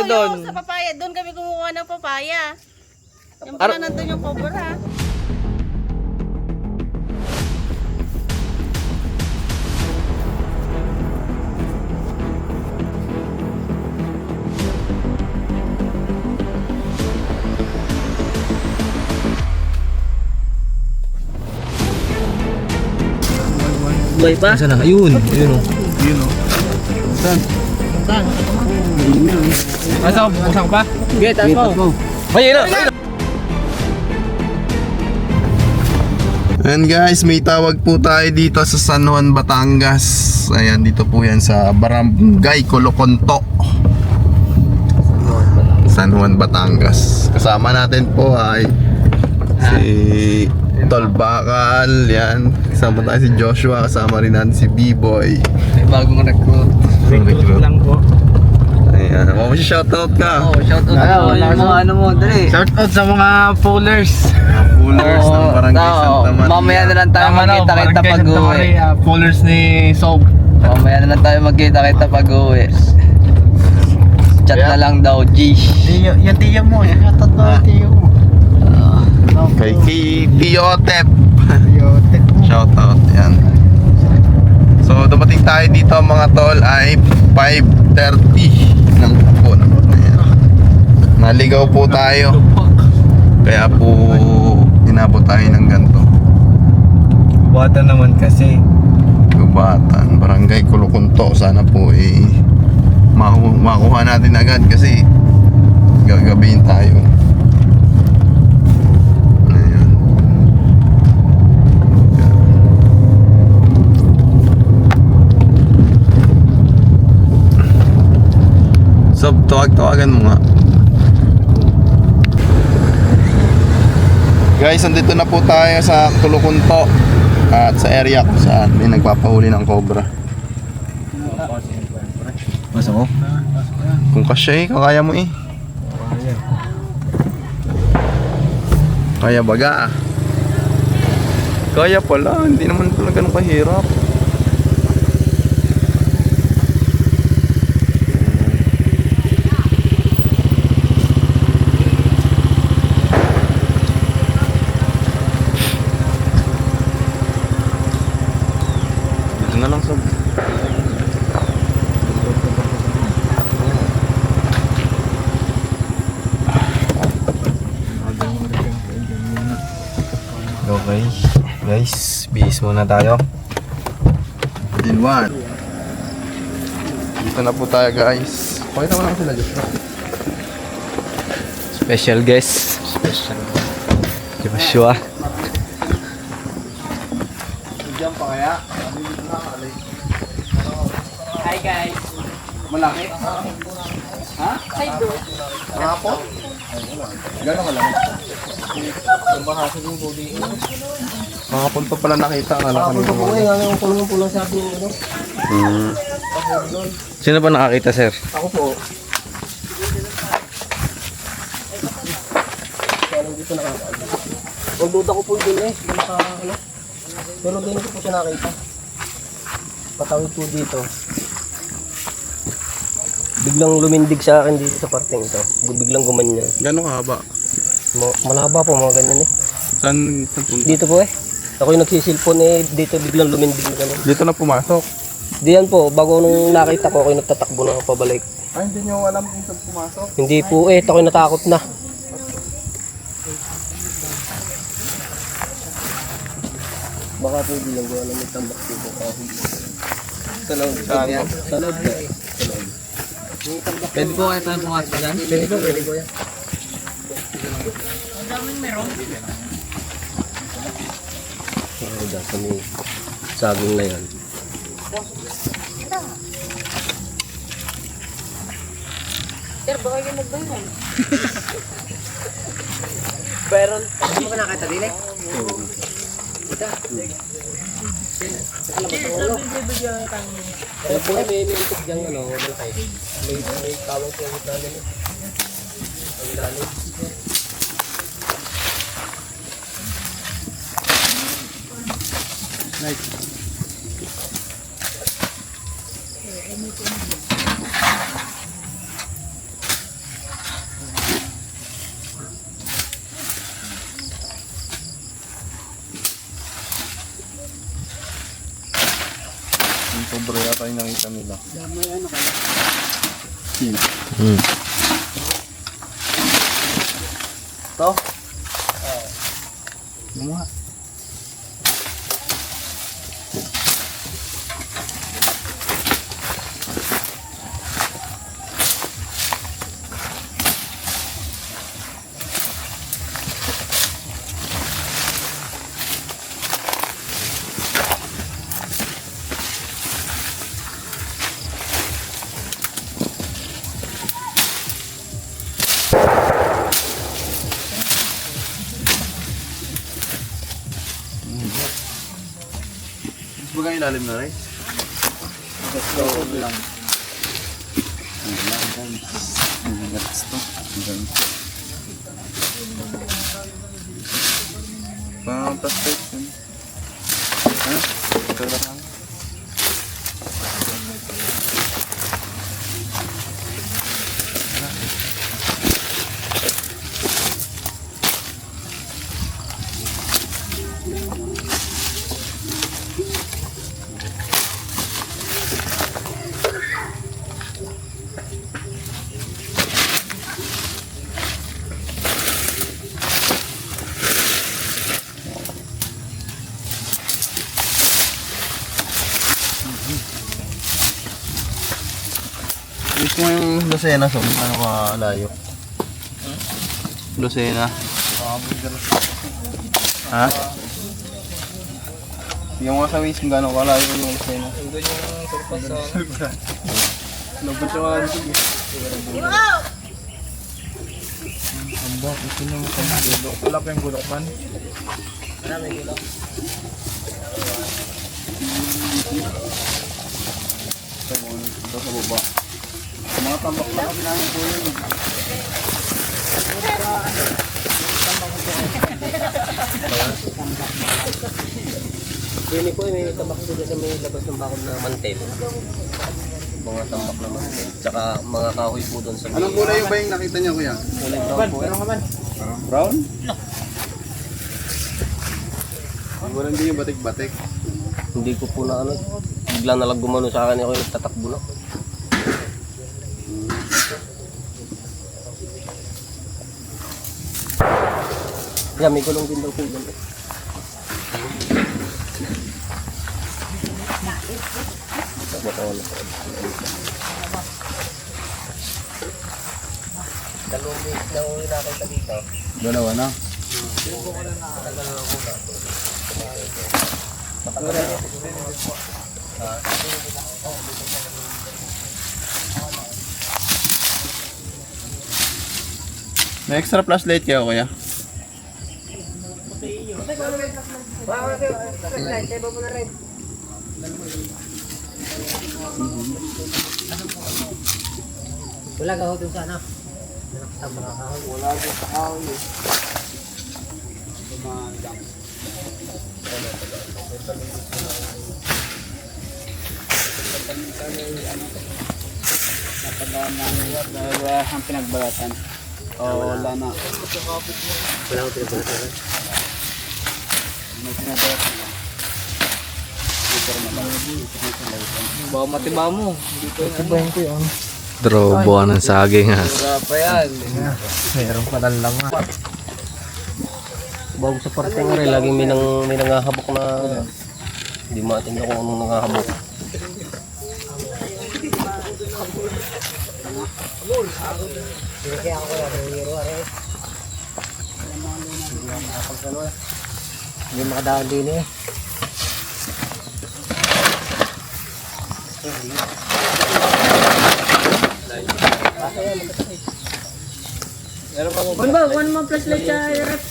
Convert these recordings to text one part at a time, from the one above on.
Doon. Sa papaya, doon kami kumukuha ng papaya. Yung pala nandun yung cobra. Buhay pa? Saan na? Ayun. Ayun o. Yun o. Saan? Saan? Asa ko? Buksan ko pa? Sige, taas mo. Ayun na! And guys, may tawag po tayo dito sa San Juan, Batangas. Ayan, dito po yan sa Barangay Coloconto, San Juan, Batangas. Kasama natin po ay si Tol Bakal. Yan, kasama tayo si Joshua. Kasama rin natin si B-Boy. May bagong recruit. Recruit lang po. Ayan, mo shoutout ka. Oo, shoutout ako. Yung mga ano mo, dali. Shoutout sa mga pullers. Pullers ng Barangay Santa Maria. Mamaya na lang tayo magkita-kita pag-uwi. Pullers ni Sob. Mamaya na lang tayo magkita-kita pag-uwi. Chat na lang daw, G. Yan tiyo mo. Shoutout mo tiyo mo. Kay Tiyotep. Shoutout, yan. So dumating tayo dito mga tol ay 5:30 ng hapon. Ayan. Naligaw po tayo. Kaya po inabot tayo ng ganito. Bata naman kasi. Gubatan, Barangay Coloconto. Sana po makuha natin agad kasi gagabihin tayo. Ayan. So, tawag-tawagan mo nga. Guys, andito na po tayo sa Coloconto at sa area kung saan may nagpapahuli ng cobra. Masa mo? Kung kasya kaya mo Kaya baga Kaya pala, hindi naman pala ganun kahirap. Dito na lang sa Okay. Guys, bihis muna tayo. din one. Dito na po tayo guys. Pakita mo naman sila Joshua. Special guest. Joshua. Diyan pa kaya? Hi guys. Malaki? Ha? Side door. Rapot? Gano'n kalaki? Makapon pa pala nakita. Nakapon pa po Ang pulong-pulong sabi mo. Sino ba nakakita, sir? Ako po. Parang dito nakakaalis. Ang duda ko po dun Pero dito ko po siya nakita. Patawid po dito. Biglang lumindig sa akin dito sa parteng ito. Biglang gumanyan. Gano'n kahaba? Malaba po mga ganyan Saan punta? Dito po Ako yung nagsisilpon dito biglang lumindig na ganun. Dito na pumasok. Diyan po, bago nung nakita ko, ako yung nagtatakbo na pabalik. Ay, hindi nyo alam kung saan pumasok? Hindi po ako yung natakot na. Baka po bilang ko alam may tambak dito kahit. Sa loob. Sa loob po. Pwede po kayo tayo pumasok dyan? Pwede po yan. Ang daming meron. Sa may saging na yan. Sir, baka kayo magbayran. Baron, hindi mo ka nakita din Kaya po may mintik dyan bantay. May kawang po yung dali. Ang dali. Sobra yata yung nakita nila. Ito? Gumawa. Baga ilalim na rin. Pang-plastic. Ha? Ito lang. Gusto mo yung Lucena, so ano ka layo? Lucena. Ha? Yung mga sa waist kung gano'n kalayo yung Lucena. Doon yung sulpas sa... Labot yung mga sige. Ambak, ito na mga gulok. Wala pa yung gulok man. Marami gulok. Ito sa baba. Mga tambak na kami namin po yun. Pili ko, may tabak doon sa may labas ng bakod na mantel. Mga tambak na mantel. Tsaka mga kahoy po doon sa may... Anong kulay ba yung nakita niya, kuya? Kulay brown po. Brown? Wala hindi yung batik-batik. Hindi ko po na ano. Bigla na lang gumano sa akin ako yung nagtatakbo na. Yan, may gulong din daw po dyan. Dalawang days na uwi nakita dito. Dalawa na. May extra flashlight kayo, kuya? Wala ka ho dun sa ano? Wala dun sa kahoy. Wala ang pinagbalatan. Wala na. Wala ko pinagbalatan. May pinagbalatan. Bawa matiba mo. Matibahin ko yun. Drobo ng saging ha. Wala pa yan. Meron pa lang lang. Bago sa parte nga rin, laging may nangahabok na hindi matinda kung anong nangahabok. Hindi makadaan din eh. One ba? One more flashlight sa rep.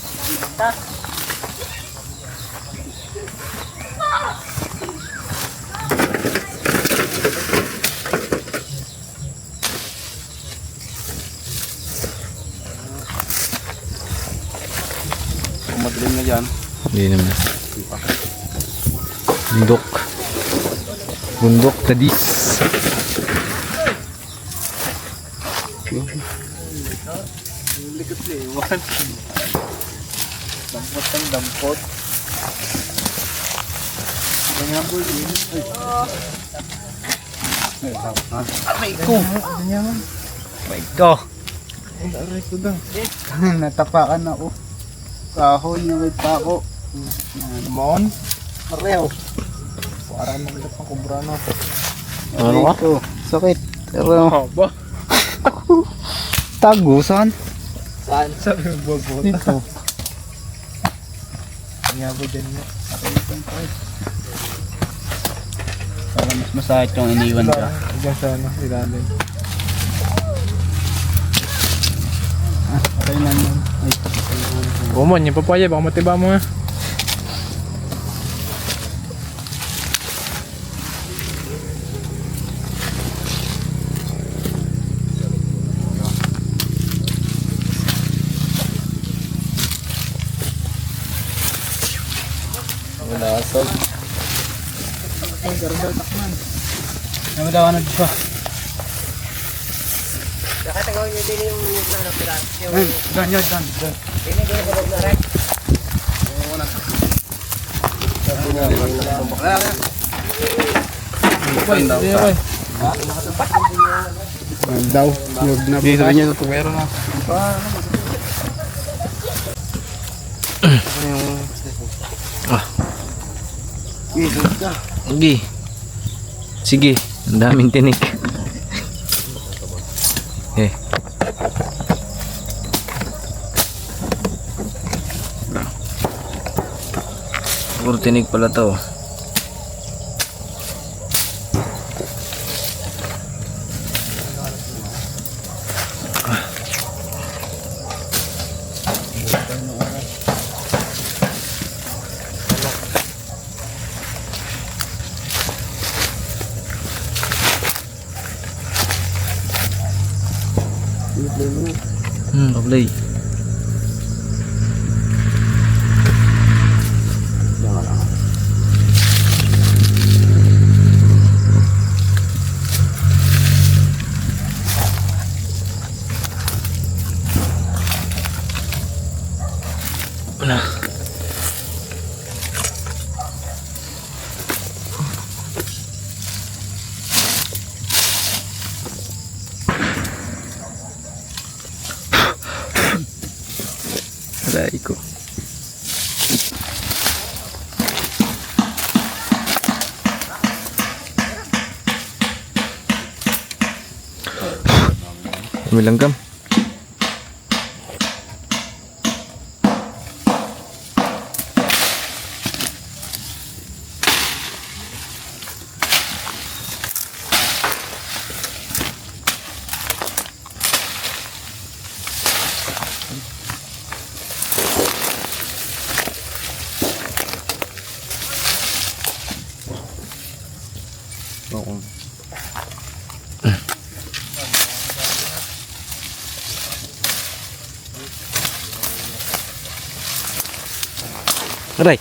Madilim na dyan. Hindi naman. Bundok. Bundok tadis. Likot na iwan. Dampot ang dampot. Ganyan po yun. Aray ko. Aray ko. Aray ko daw. Natapakan ako. Kahoy na may pako. Mon? Pareho. Parang maganda pang kubra na. Ano ka? Sakit. Pero... Tagusan? Saan? Sabi mo bobo. Dito. Ngago dyan mo. Para mas masakit yung iniwan ka. Diyan sana, ilalim. Okay na naman. Ay, Bumon, yung papaya, baka matiba mo nga. Lasag. ano daw ano dito? Doon. Daw, huwag na po. Sabi niya ito, meron na. Sige. Sige. Ang daming tinik. Eh. Puro tinik pala to. Paplay. Nah. Aray ko. Umilanggam. Aray.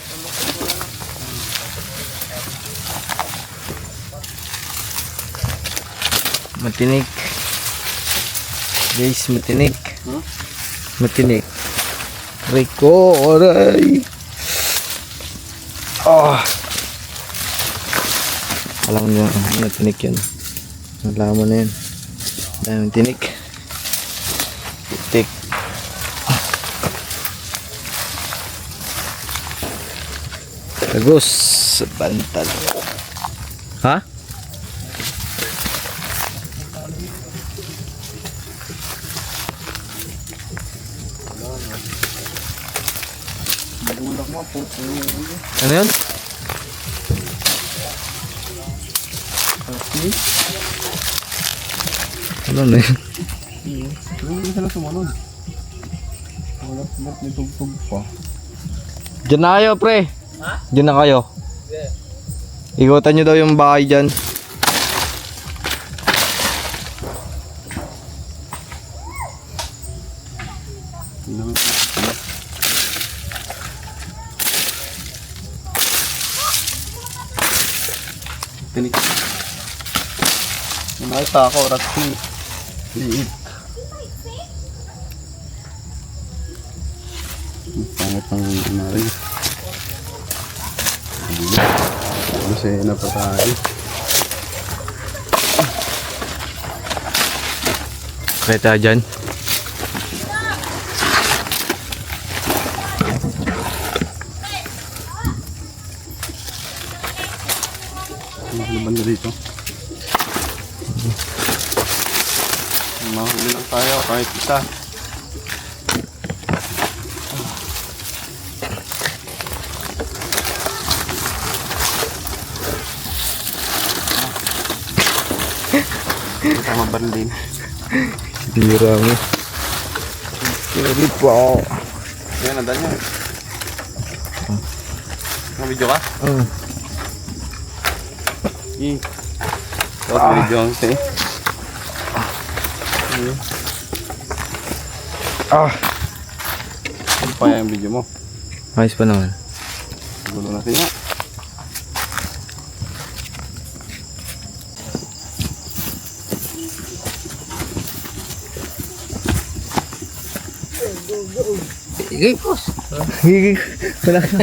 Matinik. Guys, matinik. Matinik. Aray ko, aray. Alam nyo, matinik yun. Alam mo na yun. Daming tinik. Titik. Tagus sa bantal. Ha? Ano yun? Ano na yun? Hindi sila sumunod. Wala may tugtog pa. Diyan na kayo, pre. Ha? Diyan na kayo. Ikutan nyo daw yung bahay dyan. Tinik. Nakita ako, ratsi. Liit. Pangit ang inari. Kasi na pa tayo. Kaya dyan. Laban na dito. Mahuli lang tayo kahit isa. Tama ba din? Bira mo. Hindi po. Yan, nandan niya. Naka-video ka? Tapos video ang say. Ano pa yung video mo? Ayos pa naman. Gulo natin nga. Gigig. Wala ka.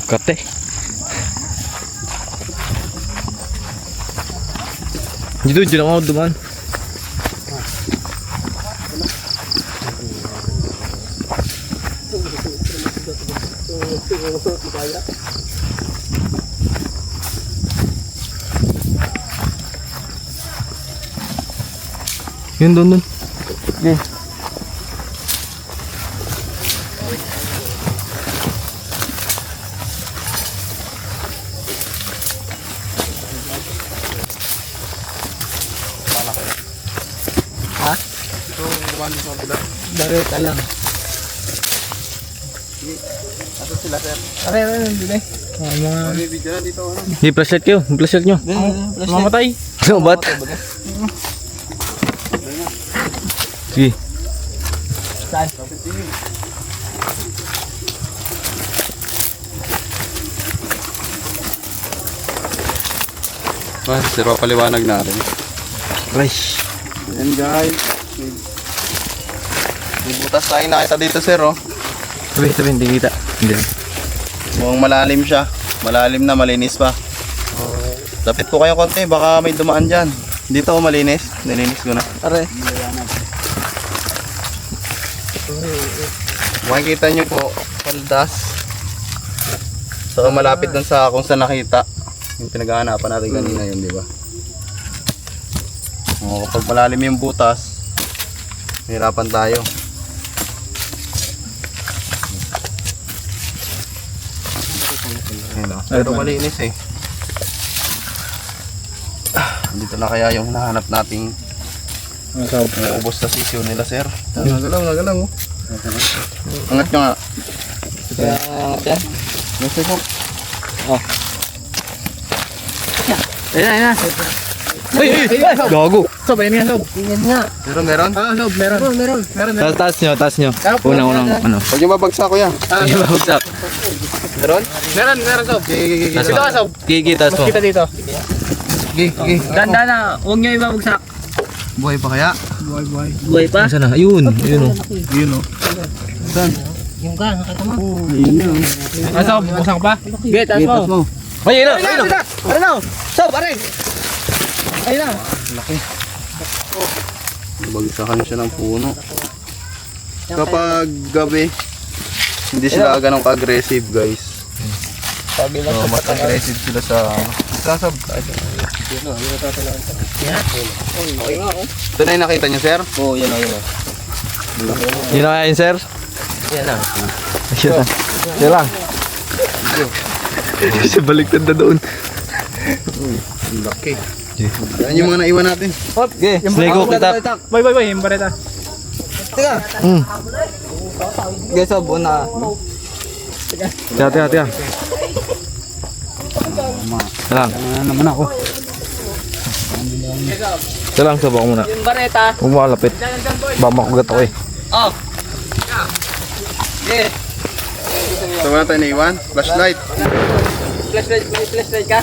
Kate. Dito ako duman. Yun doon. Okay. Darita lang. Ato sila sir. Are, bili. Mga... May video na dito ano? Di flashlight nyo. Flashlight nyo. Mamatay. Ano ba't? Sige. Saan? Sir, paliwanag natin. Fresh. Ayan guys. May butas tayo nakita dito sir oh. Sabi, hindi kita. Hindi. Mukhang malalim siya. Malalim na, malinis pa. Lapit po kayo konti, baka may dumaan dyan. Dito oh, malinis. Nilinis ko na. Are. Makikita nyo po, paldas. So malapit dun sa kung saan nakita. Yung pinag-aanapan natin kanina yun, di ba? O, kapag malalim yung butas, hirapan tayo. Ayun, pero malinis eh. Dito na kaya yung nahanap nating ubos na sisiyo nila sir. Nagalaw oh. Angat nyo nga. Yan. Nasa po. Ayan. Ay! Gago. Sob, ayun nga, Sob. Tingnan nga. Pero meron? Sob, meron. Taas nyo. Unang ano. Huwag yung mabagsak ko yan. Bagsak. Meron? Meron, Sob. Taas Dito ka, Sob. Gigi, taas mo. Kita dito. Sige. Ganda na. Huwag nyo ibabagsak. Buhay pa kaya? Buhay pa? Saan na? Ayun. Yun oh. Yung ka, nakita mo. Ah, Sob, buksan ka pa? Sige, taas mo. Ay, ayun na. Ano? Sob, are. Ayun na. Bagsakan siya ng puno. Kapag gabi, hindi sila ganong ka-aggressive guys. Sabi lang. So, mas aggressive sila sa... Sasab. Ito na yung nakita niyo sir? Oo, yan o. Yun na yun, sir. Yan na. Yan lang. Kasi baliktad na doon. Laki. Yan yung mga naiwan natin. Okay. Snake hook itak. Boy, yung bareta. Teka. Guys, Sob, una. Tiya. Lang. Naman ako. Lang, sabak ko muna. Yung bareta. Huwag mo kalapit. Baka makugat ako eh. Oh. Yeah. So wala tayo naiwan? Flashlight. Flashlight ka?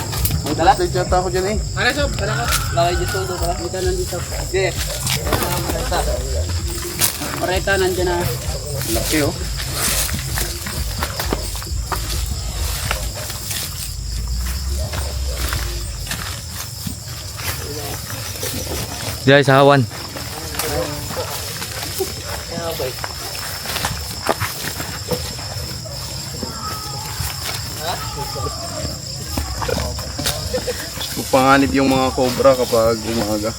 Flashlight yata ako dyan eh. Ano sob? Dala ko. Lakay dito doon pala. Dito nandito. Sige. Pareta nandiyan na. Laki oh. Diyan sa hawan. Panganib yung mga cobra kapag umaga.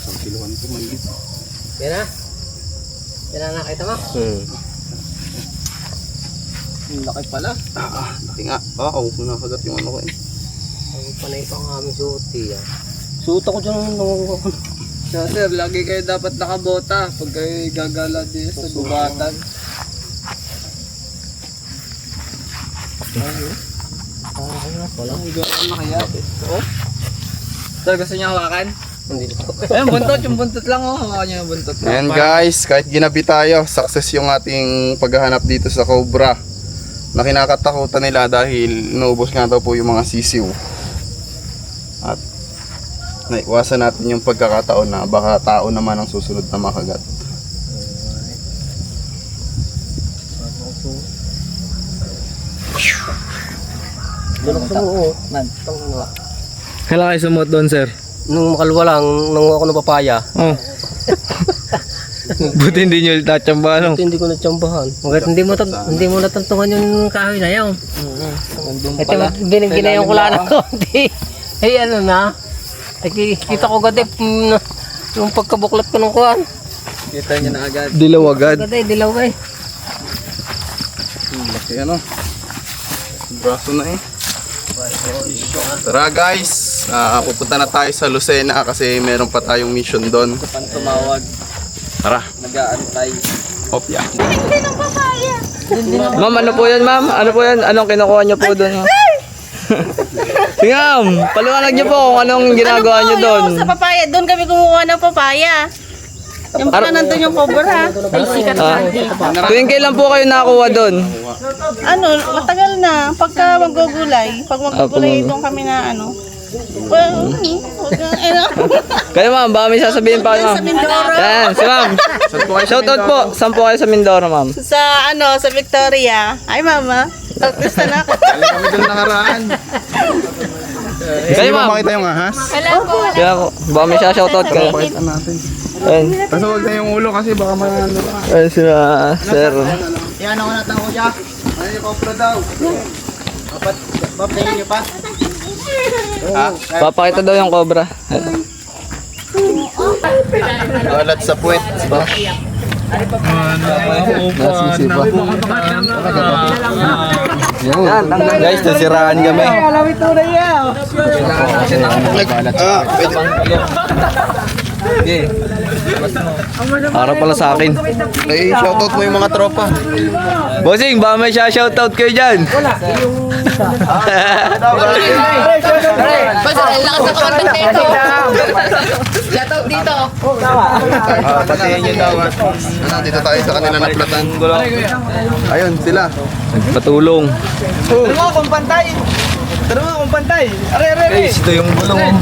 Ang kiluhan ko maliit. Yan na. Yan na nakita mo? Ang laki pala. Laki nga. Oo, nakagat yung ano ko eh. Ay, panay pa ang aming suti yan. Suot ako dyan nung sir, lagi kayo dapat nakabota pag kayo gagala din sa gubatan. Walang gano'n na kaya. Sir, gusto niya hawakan? Hindi ko. Ayun, buntot. Yung buntot lang oh. Hawakan niya yung buntot. Ayan guys, kahit ginabi tayo, success yung ating paghahanap dito sa cobra. Na kinakatakutan nila dahil inuubos nga daw po yung mga sisiw. At naiwasan natin yung pagkakataon na baka tao naman ang susunod na makagat. Doon ako sumuot. Man. Kailan kayo sumuot doon, sir? Nung makalwa lang, nanguha ako ng papaya. Oh. Buti hindi nyo tatsambahan, no? Hindi ko natsambahan. Magkat hindi mo natantungan yung kahoy na yun. Nandun Ito, pala. ginayon ko lang ng konti. Ay, ano na? Ay, kita ko agad yung pagkabuklat ko ng kuhan. Kita niya na agad. Dilaw agad. Agad eh, dilaw eh. Laki ano? Braso na eh. Tara guys, pupunta na tayo sa Lucena kasi meron pa tayong mission doon. Pan tumawag. Tara, Nag-aantay. hopya. Hindi ng papaya. Ma'am, ano po yan, ma'am? Ano po yan? Anong kinukuha nyo po doon? Sige, ma'am. Paliwanag nyo po kung anong ginagawa nyo doon. Yung sa papaya, doon kami kumukuha ng papaya. Yung pala nandun yung cobra. Ay, sikat na. Tuwing kailan po kayo nakakuha doon? Ano, matagal na. Pagka magugulay, pag magugulay doon kami na ano. Well, Kayo, ma'am, baka may sasabihin pa kayo, ma'am. sa Mindoro. Yan, si ma'am. Shoutout po. Saan po kayo sa Mindoro, ma'am? Sa ano, sa Victoria. Ay, mama. Artista na ako. Galing kami doon nakaraan. Kayo, Hindi mo ma'am. makita yung ahas? Kaya po, baka may shoutout kayo. Pakita natin. Ayun. Kaso huwag na yung ulo kasi baka ano. Ayun si sir. Yan ako natang ko siya. Ano yung cobra daw? Dapat, bapayin niyo pa. Papakita daw yung cobra. Balat sa puwet. Nasisi pa. Yan, guys, nasiraan kami. Para pala sa akin. Ay, shoutout mo yung mga tropa. Bossing, baka may shoutout kayo dyan. Patiin nyo daw. Dito tayo sa kanila na platan. Ayun, sila. Patulong. Tara mo akong pantay. Tara mo akong pantay. Are. Guys, ito yung bulong.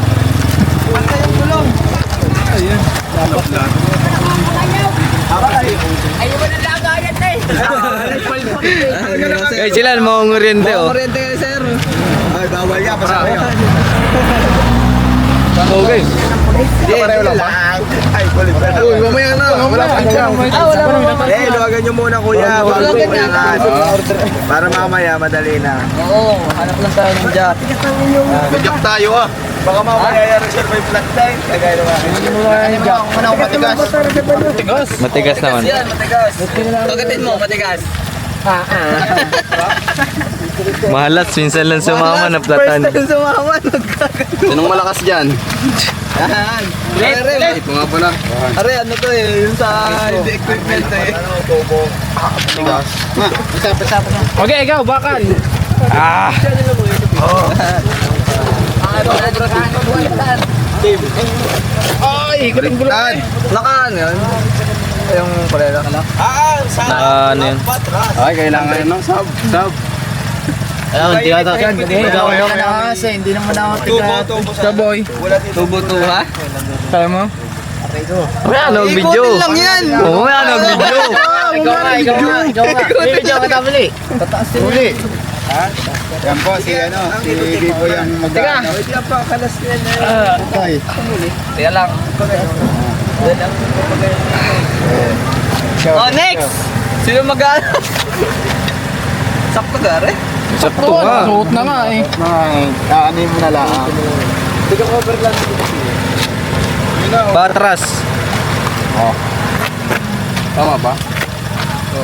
Pantay yung gulong. Guys, sila mga nguryente, oh. Kuryente kayo, sir. Ay, bawal yan. Basta kayo. Okay. Pareho lang ba? Ay, kulit. Uy, mamaya na. Wala pa dyan. Eh, luwagan nyo muna, kuya. Bago po yung para mamaya, madali na. Oo, hanap lang tayo ng jack. Medyak tayo ah. Baka mamaya i-reserve may flat time. Kagaya naman. Ano ako matigas? Matigas naman. Matigas. Kagatin mo, matigas. Mahalat, minsan lang sumama na platan. Sumama. Sinong malakas dyan? Yan. Ito nga pala. Are, ano to eh, yung sa equipment eh. Matigas. Okay, ikaw, bakal. Ah! Ay, ikutin ko lang. Naka ano yun? Yung parela. Naka ano yun? Ay, kailangan yun ng sub. Ayun, tiyata. Hindi naman ako tiga-boy. Tubo-tubo ha? Kaya mo? May ano video? lang yan! Oo, may ano video? Ikaw nga. Video ka tabili. Uli. Ha? Yan po, si Bibo yung mag-ano. Okay. Kaya lang. Oh, next! Sino mag-ano? Sakto gare? Sakto nga. Suot na nga eh. Aanin mo na lang. Patras. Tama ba?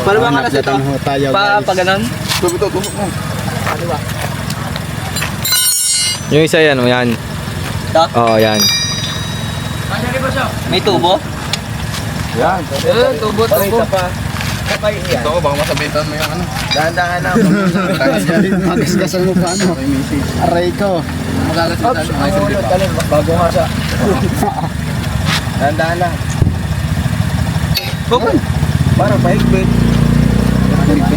Paano ba nga nasa ito? Tayo Pa ganon? Ito, tusok mo. Yung isa yan, yan. Ito? Oo, yan. May tubo? Yan. Tubo. Ito ko, baka masabitan mo yung ano. Dahan-dahan na. Magasgasan mo pa ano. Aray ko. Bago nga siya. Dahan-dahan lang. Parang pahigbit.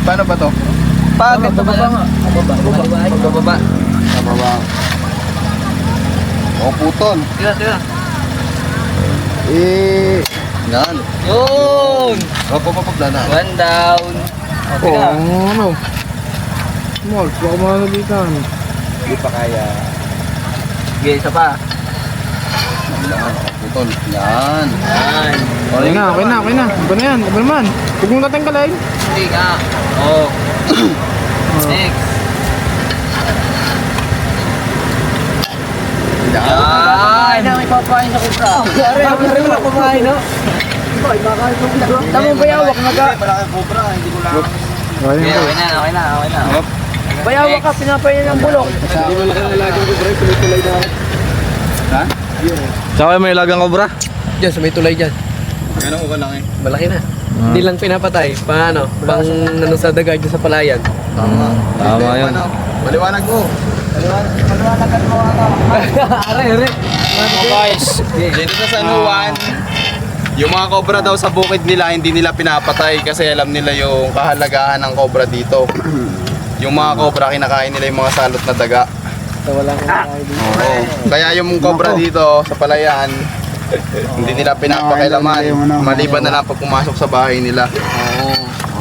Paano ba to? Bababa nga. Bababa. Bababa. O, putol. Tira. Yan. Yun! Op, dana. One down. Oo, ano? Mark, baka manabitan. Hindi pa kaya. Okay, isa pa. Putol. Yan. Yan. Okay na. Iba na yan. Iba naman. Huwag mong tatanggalin. Hindi nga. Oh. Next. Yan. ipapain sa kubra. Pare mo na kumain, no? Tama ba yawak na ka? Okay na. Bayawak ka, pinapain ng bulok. Hindi mo nakalalagang ko, bro. Tulay na. Ha? Saka may lagang kobra. Diyan, sa may tulay dyan. Ano ko lang eh. Malaki na. Hindi lang pinapatay. Paano? Bang ano sa daga dyan sa palayan. Tama yun. Maliwanag mo. Are. Guys, dito sa San Juan, yung mga cobra daw sa bukid nila, hindi nila pinapatay kasi alam nila yung kahalagahan ng cobra dito. Yung mga cobra, kinakain nila yung mga salot na daga. Oo. Kaya yung cobra dito sa palayan, hindi nila pinapakailaman. Maliban na lang pag pumasok sa bahay nila.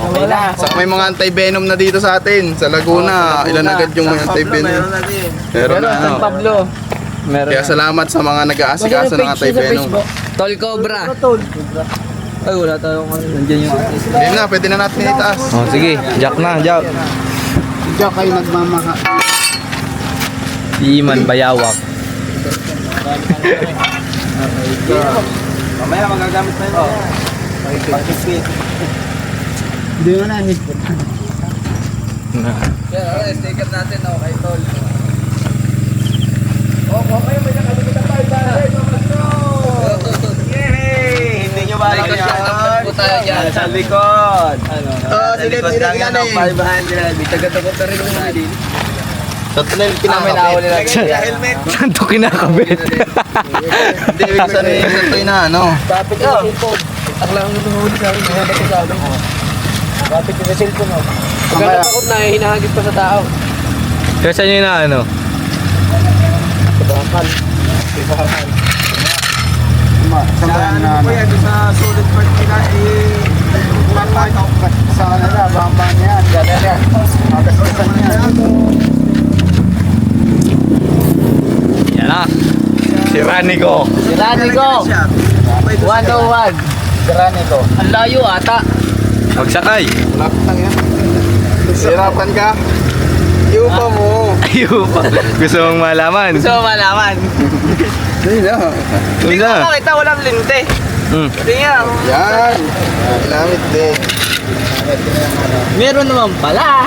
Okay na. Sa may mga anti-venom na dito sa atin, sa Laguna, ilan agad yung mga anti-venom. Meron na ano. Pablo. Meron. Kaya salamat sa mga nag-aasikaso ng anti-venom. Tol Cobra. Ay, wala tayong ano. Nandiyan yung atis. Yun na, pwede na natin itaas. Oh, sige. Jack na, Jack. Diyan kayo nagmamaka. Iman Bayawak. Mamaya magagamit na yun. Hindi mo na. Sticker natin, okay, Tol. Hindi nyo ba alam yan? Sa likod. Sa likod lang yan eh. 500. Taga-tagot na rin naman din. Sa tunnel kinakabit. Helmet. Saan to kinakabit? Hindi, ibig sabihin sa tuloy na ano. Tapit yung cellphone. Ang lang ang nunuli sa akin. Hinahagit ko sa akin. Tapit yung cellphone. Pagka natakot na, hinahagit pa sa tao. Kaya saan yun na ano? Sa bakal. Saan na ano? Sa solid part nila sa kanila, bamba niya. Magasgasan niya. Yan na. Si Ranico. Si Ranico. 101. Granito. Ang layo ata. Magsakay. Lapit lang yan. Sirapan ka. Yupa mo. Ayun pa. Gusto mong malaman? Gusto mo malaman? Hindi na. Hindi ko makita, walang linte. Hindi nga. Yan. Lamit din. Meron naman pala.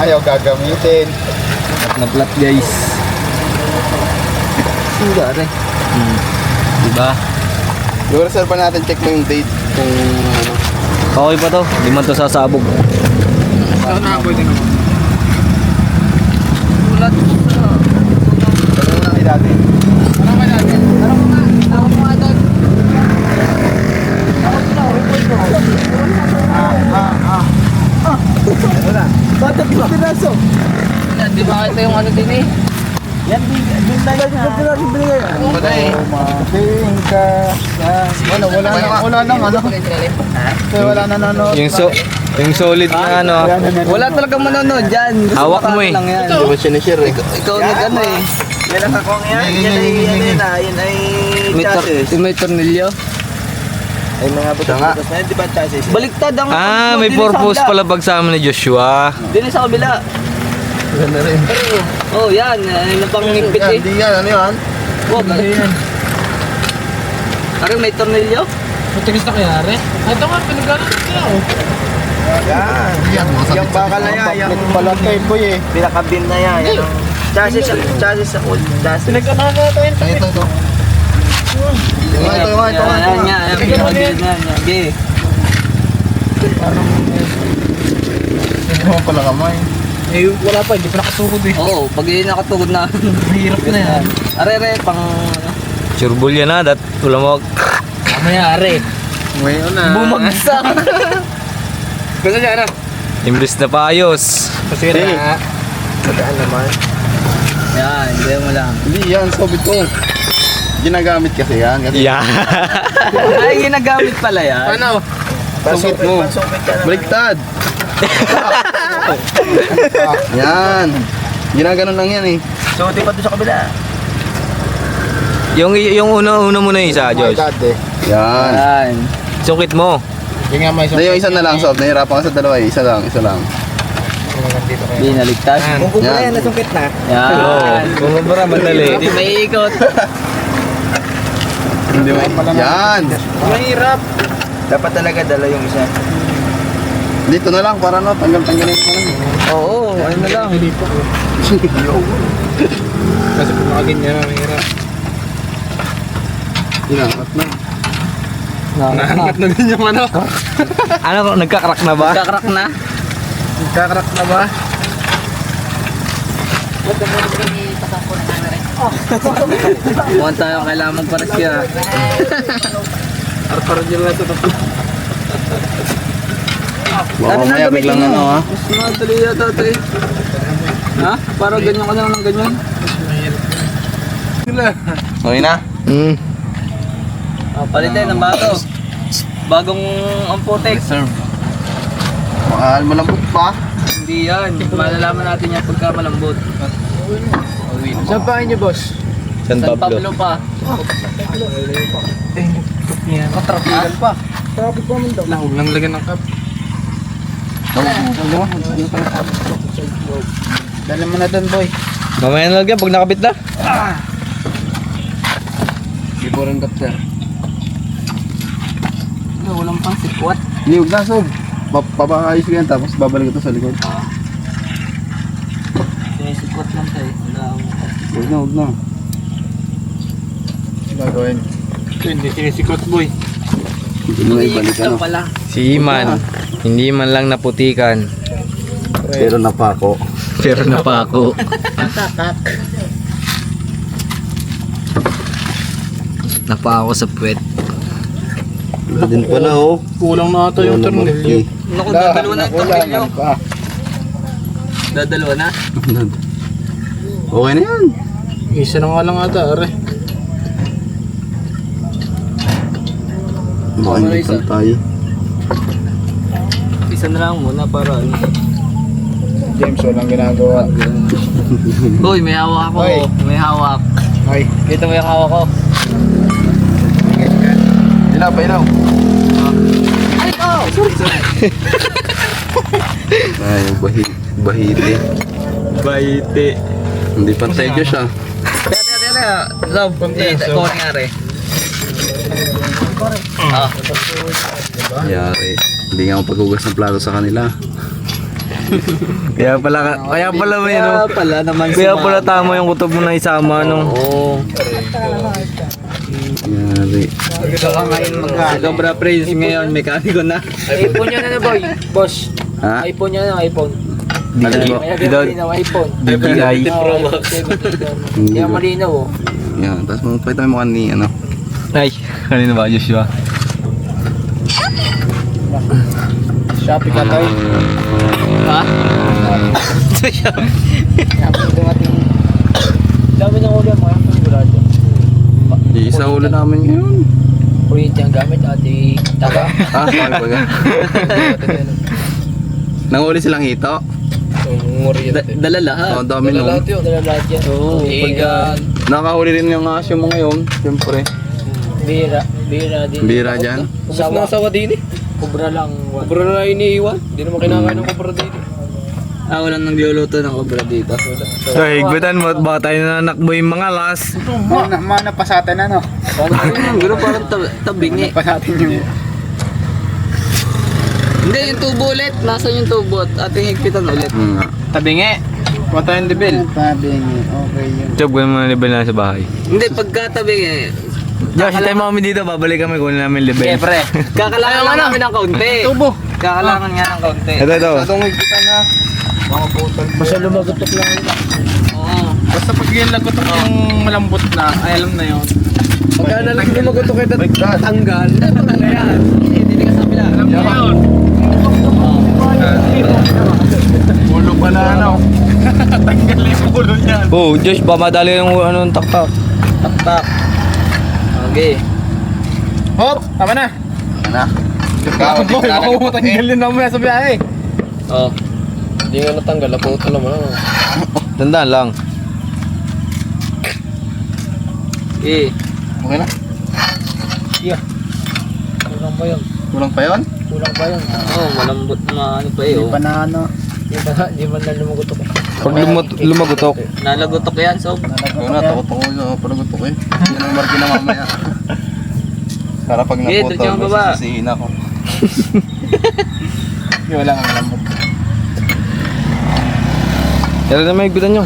Ayaw gagamitin. Na plat guys. Suga rin. Diba? Siguro sir pa natin check mo yung date kung ano. Okay pa to. Hindi man to sasabog. Saan na pwede naman? Ulat. Ano na Umating ka. Wala nang ano. Wala na nanonood. Yung solid na ano. Wala talaga manonood dyan. Hawak mo eh. Lang yan. Hindi mo sinishare eh. Ikaw nag-ano eh. May tornilyo. Siya nga. Baliktad ang... May purpose pala pagsama ni Joshua. Dili sa kabila. Ganda rin. Oh, yan. Ano pang higpit eh. Hindi yan, ano yan? Wag. Parang may tornilyo. Matigas na kaya, Re? Ito nga, pinagano ko. Yan, yung bakal na yan. Yung pala kay boy eh. Pinakabim na yan. Yan ang chassis sa old chassis. Pinagano natin. Ito. Ito nga. Yan. Yan. Okay. Ito mo pala kamay. Eh, wala pa, hindi pa nakasukod eh. Oo, pag yun nakatugod na. Mahirap na yan. Are, pang... Surbol yan wala mo. Mamaya, Re. Ngayon na. Bumagsak. Gusto niya, ano? Imbis na paayos. Kasi na. Magaan naman. Yan, hindi mo lang. Hindi yan, sabi ko. Ginagamit kasi yan. Kasi Yeah. Ay, ginagamit pala yan. Ano? Pasok mo. Pansukit ka naman. Baliktad. Yan. Ginaganon lang yan eh. So, di pa doon sa kabila. yung una mo na isa, Josh. Yan. Yan. Sungkit mo. Yung nga may Hindi, yung isa na lang, Sob. Nahirapan ka sa dalawa eh. Isa lang. Hindi naligtas. Kung kumula Yan. yan, nasungkit na. Yan. Bumabara madali. Hindi may ikot. Hindi mo. Yan. Mahirap. Dapat talaga dala yung isa. Dito na lang para no, tanggal-tanggalin mo lang. Oo, ayun na lang. Kasi kung makaganyan na, mahirap. Inaangat na. Nahangat na din yung ano. Ano, nagkakrak na ba? Kakrak na. Nagkakrak na ba? Mukhang tayo kailangan magparas siya. Parang dyan lang ito. Baka mamaya biglang ano ha. Mas madali yata ito eh. Ha? Parang ganyan ka lang ng ganyan. Okay na? Palitin ng bago. Bagong ampotek. Serve. Mahal malambot pa. Hindi yan. Malalaman natin yan pagka malambot. Saan pa niyo, boss? San San Pablo. Pablo pa. Katrapikan pa. Traffic pa man daw. Huwag lang lagyan ng cup. Dali mo na doon boy. Mamaya na lang yan pag nakabit na. Before and after. Walang pang sikwat. Niyog na, Sob. Papakaayos ko yan tapos babalik ito sa likod. Sinisikwat lang tayo. Huwag na. Gagawin. Hindi sinisikot, boy. Hindi mo na ibalik ano. pala. Si Iman, hindi man lang naputikan. Pero napako. Pero napako. Napako sa puwet. Wala din pala oh. Kulang na ito yung tornilyo. Naku, dadalawa na itong pilyo. Dadalawa na? Okay na yan. Isa na nga lang ata, are. Baka hindi tayo. Isa na lang muna para ano. James, walang ginagawa. Uy, may hawak ako. Hoy. May hawak. Ay, Kita mo yung hawak ko. Ilaw. Ay, bahiti. Baite. Hindi pantay Diyos ah. Teka. Rob, ikaw nangyari. Yari. Hindi nga ako paghugas ng plato sa kanila. Kaya pala may ano. Pala naman Kaya pala tama yung kutob mo na isama no. Oo. Yari. Ikaw ka ngayon si Cobra Prince ngayon, mekaniko na. iPhone niya na boy. Boss. Ha? iPhone niya na, iPhone. Di daw iPhone. DJI. Hindi Kaya ba? malinaw oh. Yan. Tapos magpakita mo mukha ni ano. Ay, kanina ba Joshua? Shopee ka tayo. Ha? Shopee dumating. Dami ng ulam, mga sigurado. Isa ulo namin ngayon. Kuryente ang gamit, ate. Taga. Ah, sorry baga. Nanguli silang hito. Dala lahat. Oh, dami no. Dala lahat yan. Oo. Igan. Nakahuli rin yung aso mo ngayon. Siyempre. Bira. Bira din. Bira dyan. Nasawa din eh. Kubra lang. Kubra na iniiwan. Hindi naman kinakain ng kubra din eh. Walang nagluluto ng obra dito. So, higpitan mo at baka tayo nanakbo yung mga las. Mana pa sa atin ano. Pero parang tabingi. Pa sa atin yung... Hindi, yung tubo ulit. Nasaan yung tubo at ating higpitan ulit? Tabingi. Kuha tayong debil. Tabingi, okay yun. Job, ganun mo na level na sa bahay. Hindi, pagka tabingi, Josh, tayo mami dito, babalik kami kunin namin level. Siyempre. kakalangan lang namin ng kaunti. Tubo. Kakalangan nga ng kaunti. Ito. Atong higpitan ha. Mga putol. Basta lumagutok lang. Oo. Basta pag yung lagotok yung malambot na, ay alam na yun. Pagka nalang lumagutok ito, tanggal. Tanggal yan. Hindi ka sa pila. Alam na yun. Ulo pala ano. Tanggal yung ulo niyan. Oh, Josh, ba madali yung ano, taktak. Tak. Okay. Hop, tama na. Ano? Boy, makakutanggal yun mamaya sa biyahe. Oh. Hindi nga natanggal, naputo naman. Tandaan lang. Eh. Okay na? Kulang pa yun. Kulang pa yun? Kulang pa yun. Oh, malambot na ano pa eh. Oh. Pa na ano. Di man na lumagutok. Pag lumagutok. Nalagotok yan, so. Oo na, takot ako sa palagutok eh. Yan ang marki na mamaya. Para pag Okay, dito yung baba. masisisihin ako. Wala nga malambot. Kaya na may higpitan nyo.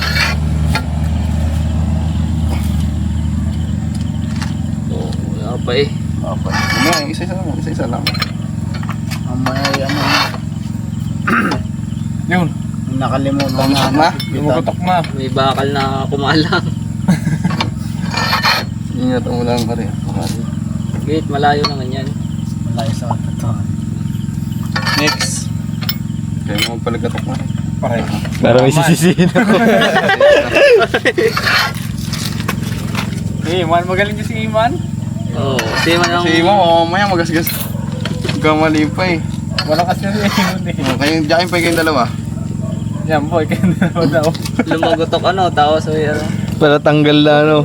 Oh, wala pa eh. Okay. Ano, isa-isa lang. Isa-isa lang. Mamaya ano. Yun. Nakalimutan Lumusok na? Lumagutok na. May bakal na kumalang. Ingat ang ulang ka rin. Wait, malayo naman yan. Malayo sa ito. Next. Kaya mo palagatok na. Pareho. Pero may sisisihin ako. Iman, magaling din si Iman. Oo, kasi man ang... Kasi mo, mamaya magasgas. Kamali pa eh. Wala kasi si Iman eh. Kayong diyan pa kayong dalawa. Yan boy, kayo na naman daw. Lumagotok ano, tao sa ano. Para tanggal na ano.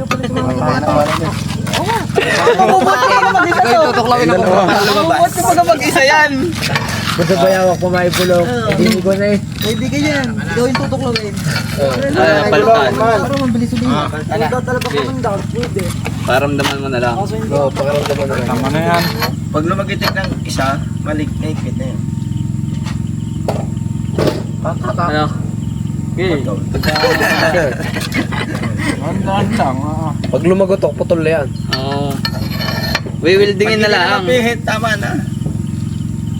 Tutok lang yun ako. Lumabas. Kapag mag-isa yan. Basta bayawak pa may bulok. Hindi ko na eh. Palpan. Paramdaman mo na lang. Oo, pakaramdaman na lang. Tama na yan. Pag lumagitik ng isa, malikit na yun. Ano? Okay. Andaan lang. Pag lumagotok, putol na yan. Oo. Wewildingin na lang. Tama na.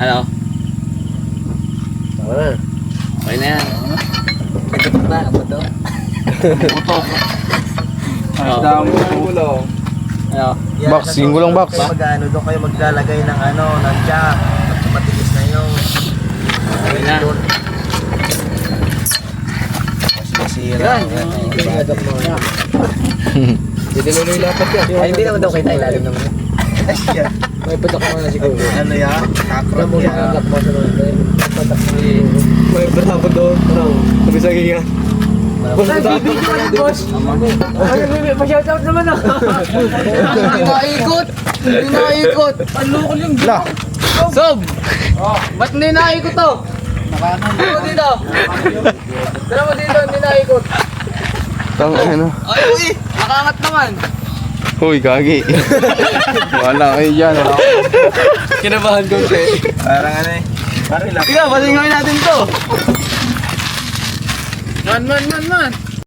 Ano? Tama na. Okay na yan. Nagkatok na. Ano to? Dami ng ulo. Ano? Box, singulong box. Mag-ano, doon kayo maglalagay ng ano, ng jack. At matigas na yun. Okay na. Masira. Hindi na nila lapat yan. Ay, hindi naman daw kita ilalim naman. May patak mo na siguro. Ano yan? Kakrot Mo na yan. ang lakmo sa mga. Patak mo eh. May bravo doon. Sabi sa giga. Boss! Ay, pa-shoutout naman ako. Hindi naikot! Hindi naikot! Ano ko yung Sob! Ba't hindi naikot to? Dalawa dito! Dalawa dito, hindi naikot! Tang ano. Ay, uy! Nakangat naman! Uy, gagi. Wala kayo dyan. Wala ako. Kinabahan ko siya. Parang ano eh. Parang ilang. Tika, pasingawin natin to! Man.